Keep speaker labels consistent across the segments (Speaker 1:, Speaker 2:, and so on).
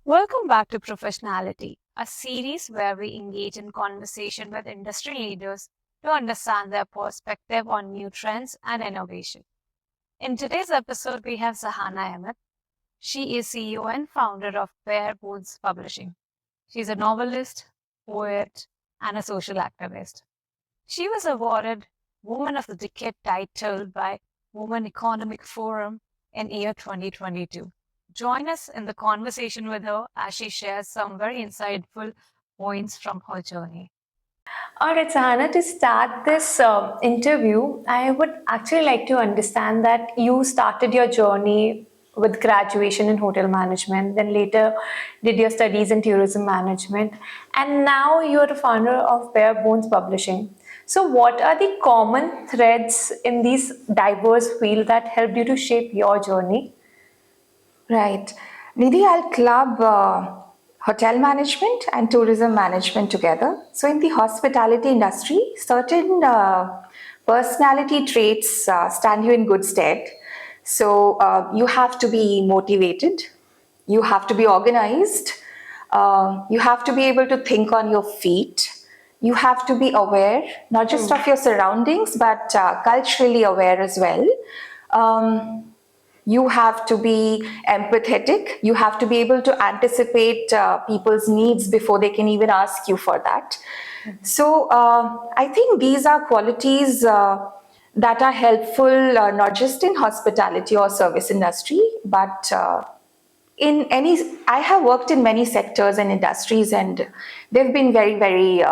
Speaker 1: Welcome back to Professionality, a series where we engage in conversation with industry leaders to understand their perspective on new trends and innovation. In today's episode, we have Sahana Ahmed. She is CEO and founder of Bare Bones Publishing. She's a novelist, poet, and a social activist. She was awarded Woman of the Decade title by Women Economic Forum in year 2022. Join us in the conversation with her as she shares some very insightful points from her journey.
Speaker 2: All right, Sahana, to start this interview, I would actually like to understand that you started your journey with graduation in hotel management, then later did your studies in tourism management, and now you're the founder of Bare Bones Publishing. So, what are the common threads in these diverse fields that helped you to shape your journey?
Speaker 3: Right. Nidhi, I'll club hotel management and tourism management together. So, in the hospitality industry, certain personality traits stand you in good stead. So, you have to be motivated, you have to be organized, you have to be able to think on your feet. You have to be aware, not just of your surroundings, but culturally aware as well. You have to be empathetic. You have to be able to anticipate people's needs before they can even ask you for that. So I think these are qualities that are helpful not just in hospitality or service industry, but in any. I have worked in many sectors and industries, and they've been very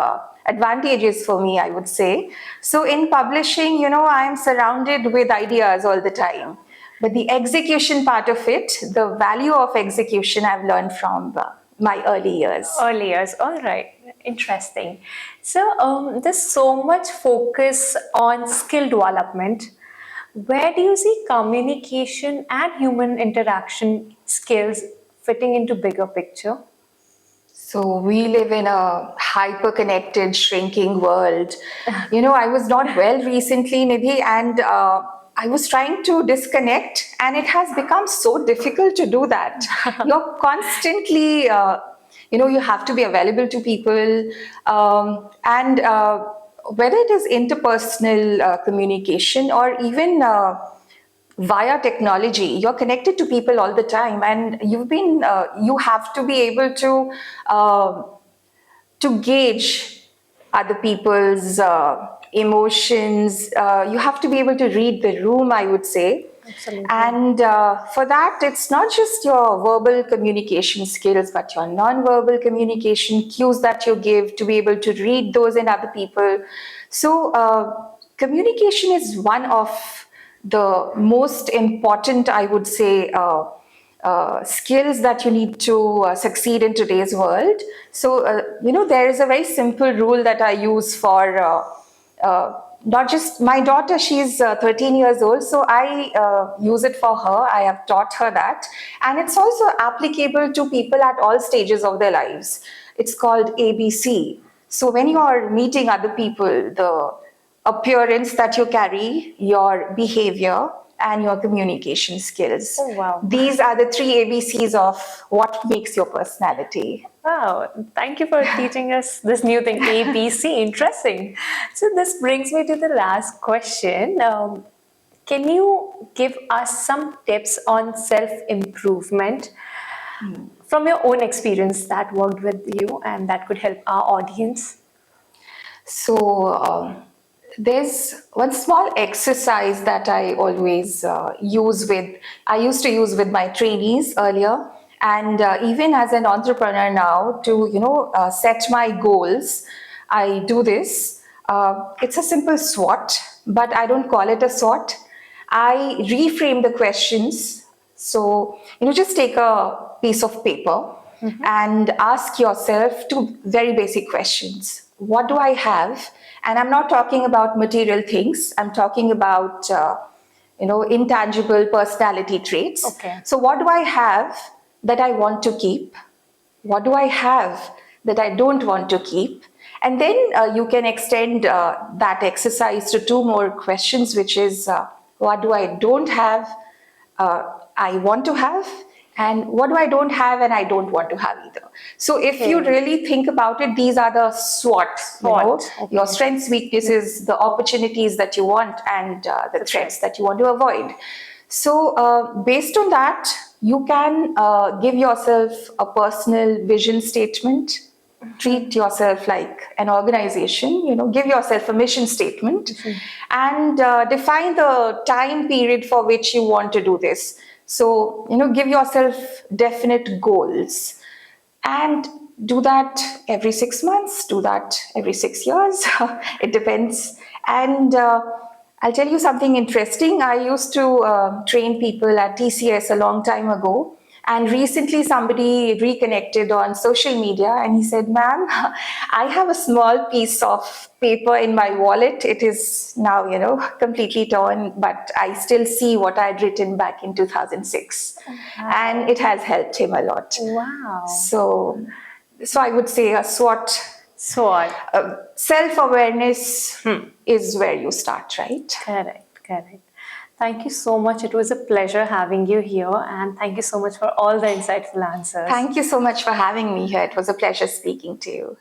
Speaker 3: advantageous for me, I would say. So in publishing, I'm surrounded with ideas all the time. But the execution part of it, the value of execution, I've learned from my early years.
Speaker 2: Early years, all right, interesting. So there's so much focus on skill development. Where do you see communication and human interaction skills fitting into bigger picture?
Speaker 3: So we live in a hyper-connected, shrinking world. I was not well recently, Nidhi, and I was trying to disconnect, and it has become so difficult to do that. You're constantly, you have to be available to people, and whether it is interpersonal communication or even via technology, you're connected to people all the time, and you have to be able to gauge other people's emotions. You have to be able to read the room, I would say.
Speaker 2: Absolutely.
Speaker 3: And for that, it's not just your verbal communication skills, but your non-verbal communication cues that you give to be able to read those in other people. So communication is one of the most important, I would say, skills that you need to succeed in today's world. So, there is a very simple rule that I use for not just my daughter. She's 13 years old, so I use it for her. I have taught her that. And it's also applicable to people at all stages of their lives. It's called ABC. So when you are meeting other people, the appearance that you carry, your behavior, and your communication skills.
Speaker 2: Oh, wow.
Speaker 3: These are the three ABCs of what makes your personality.
Speaker 2: Wow, thank you for teaching us this new thing, ABC. Interesting. So this brings me to the last question. Can you give us some tips on self-improvement from your own experience that worked with you and that could help our audience?
Speaker 3: So there's one small exercise that I always used to use with my trainees earlier, and even as an entrepreneur now, to set my goals. I do this. It's a simple SWOT, but I don't call it a SWOT. I reframe the questions. So just take a piece of paper and ask yourself two very basic questions. What do I have? And I'm not talking about material things. I'm talking about intangible personality traits.
Speaker 2: Okay.
Speaker 3: So what do I have that I want to keep? What do I have that I don't want to keep? And then you can extend that exercise to two more questions, which is what do I don't have, I want to have, and what do I don't have and I don't want to have either. So if you really think about it, these are the SWOT, your strengths, weaknesses, the opportunities that you want, and the threats that you want to avoid. So based on that, you can give yourself a personal vision statement. Treat yourself like an organization, give yourself a mission statement, and define the time period for which you want to do this. So, give yourself definite goals, and do that every 6 months, do that every 6 years. It depends. And I'll tell you something interesting. I used to train people at TCS a long time ago. And recently somebody reconnected on social media and he said, ma'am, I have a small piece of paper in my wallet. It is now, completely torn, but I still see what I had written back in 2006. Wow. And it has helped him a lot.
Speaker 2: Wow.
Speaker 3: So I would say a SWOT. Self-awareness is where you start, right?
Speaker 2: Correct. Thank you so much. It was a pleasure having you here, and thank you so much for all the insightful answers.
Speaker 3: Thank you so much for having me here. It was a pleasure speaking to you.